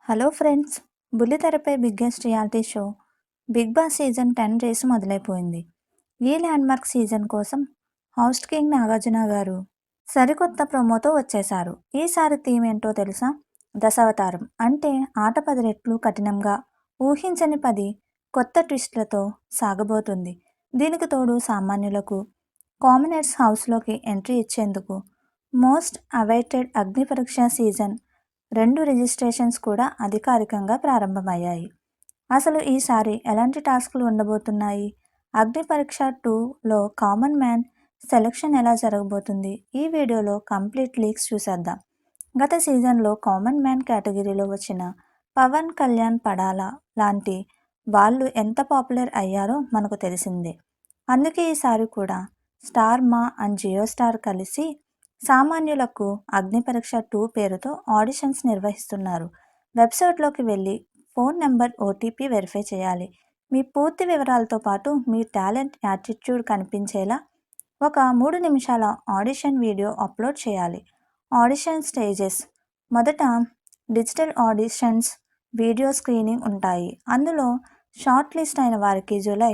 Hello friends, బుల్లితెరపై biggest reality show Big Boss season 10 రేసు మొదలైపోయింది. ఈ ల్యాండ్మార్క్ సీజన్ కోసం హౌస్ట్ కింగ్ నాగార్జున గారు సరికొత్త ప్రోమోతో వచ్చేశారు. ఈసారి థీమ్ ఏంటో తెలుసా? దశావతారం. అంటే ఆట 10 రెట్లు కఠినంగా, ఊహించని 10 కొత్త ట్విస్ట్లతో సాగబోతుంది. దీనికి తోడు సామాన్యులకు, కామనర్స్ హౌస్లోకి ఎంట్రీ ఇచ్చేందుకు మోస్ట్ అవైటెడ్ అగ్ని పరీక్ష సీజన్ 2 రిజిస్ట్రేషన్స్ కూడా అధికారికంగా ప్రారంభమయ్యాయి. అసలు ఈసారి ఎలాంటి టాస్క్లు ఉండబోతున్నాయి? అగ్ని పరీక్ష 2లో కామన్ మ్యాన్ సెలక్షన్ ఎలా జరగబోతుంది? ఈ వీడియోలో కంప్లీట్ లీక్స్ చూసేద్దాం. గత సీజన్లో కామన్ మ్యాన్ కేటగిరీలో వచ్చిన పవన్ కళ్యాణ్, పడాలా లాంటి వాళ్ళు ఎంత పాపులర్ అయ్యారో మనకు తెలిసిందే. అందుకే ఈసారి కూడా స్టార్ మా అండ్ జియో స్టార్ కలిసి సామాన్యులకు అగ్ని పరీక్ష 2 పేరుతో ఆడిషన్స్ నిర్వహిస్తున్నారు. వెబ్సైట్లోకి వెళ్ళి ఫోన్ నెంబర్, ఓటీపీ వెరిఫై చేయాలి. మీ పూర్తి వివరాలతో పాటు మీ టాలెంట్, యాటిట్యూడ్ కనిపించేలా ఒక 3 నిమిషాల ఆడిషన్ వీడియో అప్లోడ్ చేయాలి. ఆడిషన్ స్టేజెస్: మొదట డిజిటల్ ఆడిషన్స్, వీడియో స్క్రీనింగ్ ఉంటాయి. అందులో షార్ట్ లిస్ట్ అయిన వారికి జూలై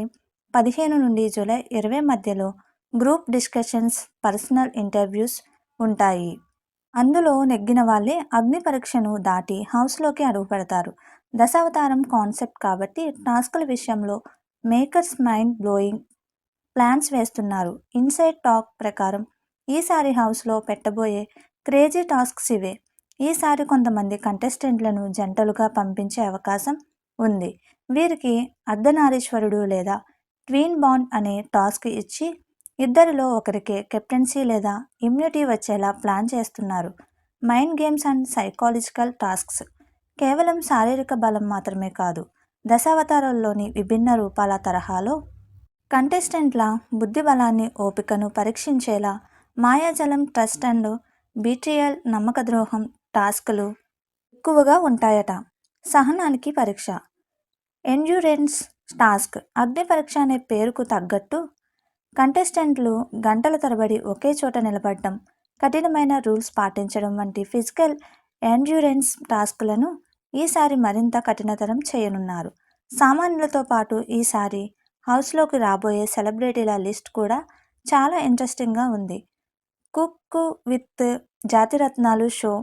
15 నుండి జూలై 20 మధ్యలో గ్రూప్ డిస్కషన్స్, పర్సనల్ ఇంటర్వ్యూస్ ఉంటాయి. అందులో నెగ్గిన వాళ్ళే అగ్ని పరీక్షను దాటి హౌస్లోకి అడుగు పెడతారు. దశావతారం కాన్సెప్ట్ కాబట్టి టాస్కుల విషయంలో మేకర్స్ మైండ్ బ్లోయింగ్ ప్లాన్స్ వేస్తున్నారు. ఇన్సైడ్ టాక్ ప్రకారం ఈసారి హౌస్లో పెట్టబోయే క్రేజీ టాస్క్స్ ఇవే. ఈసారి కొంతమంది కంటెస్టెంట్లను జంటలుగా పంపించే అవకాశం ఉంది. వీరికి అర్ధనారీశ్వరుడు లేదా ట్వీన్ బాండ్ అనే టాస్క్ ఇచ్చి ఇద్దరిలో ఒకరికే కెప్టెన్సీ లేదా ఇమ్యూనిటీ వచ్చేలా ప్లాన్ చేస్తున్నారు. Mind games and psychological tasks: కేవలం శారీరక బలం మాత్రమే కాదు, దశావతారాల్లోని విభిన్న రూపాల తరహాలో కంటెస్టెంట్ల బుద్ధి బలాన్ని, ఓపికను పరీక్షించేలా మాయాజలం, ట్రస్ట్ అండ్ బీట్రియల్, నమ్మకద్రోహం టాస్కులు ఎక్కువగా ఉంటాయట. సహనానికి పరీక్ష: ఎండ్యూరెన్స్ టాస్క్. అగ్ని పరీక్ష అనే పేరుకు తగ్గట్టు కంటెస్టెంట్లు గంటల తరబడి ఒకే చోట నిలబడడం, కఠినమైన రూల్స్ పాటించడం వంటి ఫిజికల్ ఎండ్యూరెన్స్ టాస్కులను ఈసారి మరింత కఠినతరం చేయనున్నారు. సామాన్యులతో పాటు ఈసారి హౌస్లోకి రాబోయే సెలబ్రిటీల లిస్ట్ కూడా చాలా ఇంట్రెస్టింగ్గా ఉంది. కుక్ విత్ జాతిరత్నాలు షో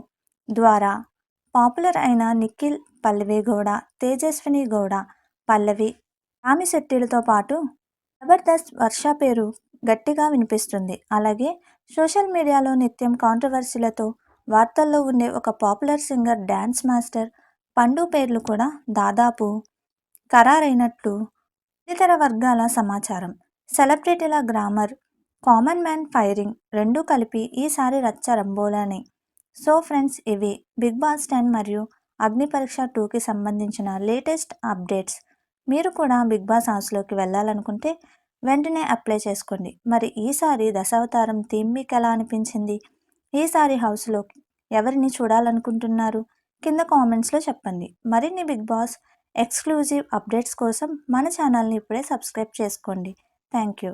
ద్వారా పాపులర్ అయిన నిఖిల్, పల్లవి గౌడ, తేజస్విని గౌడ, పల్లవి, రామిశెట్టిలతో పాటు జబర్దస్త్ వర్ష పేరు గట్టిగా వినిపిస్తుంది. అలాగే సోషల్ మీడియాలో నిత్యం కాంట్రవర్సీలతో వార్తల్లో ఉండే ఒక పాపులర్ సింగర్, డ్యాన్స్ మాస్టర్ పండు పేర్లు కూడా దాదాపు ఖరారైనట్లు ఇతర వర్గాల సమాచారం. సెలబ్రిటీల గ్రామర్, కామన్ మ్యాన్ ఫైరింగ్ రెండూ కలిపి ఈసారి రచ్చ రంబోలానే. సో ఫ్రెండ్స్, ఇవి బిగ్ బాస్ 10 మరియు అగ్ని పరీక్ష 2కి సంబంధించిన లేటెస్ట్ అప్డేట్స్. మీరు కూడా బిగ్ బాస్ హౌస్లోకి వెళ్ళాలనుకుంటే వెంటనే అప్లై చేసుకోండి. మరి ఈసారి దశావతారం థీమ్ మీకు ఎలా అనిపించింది? ఈసారి హౌస్లో ఎవరిని చూడాలనుకుంటున్నారు? కింద కామెంట్స్లో చెప్పండి. మరిన్ని బిగ్ బాస్ ఎక్స్క్లూజివ్ అప్డేట్స్ కోసం మన ఛానల్ని ఇప్పుడే సబ్స్క్రైబ్ చేసుకోండి. Thank you.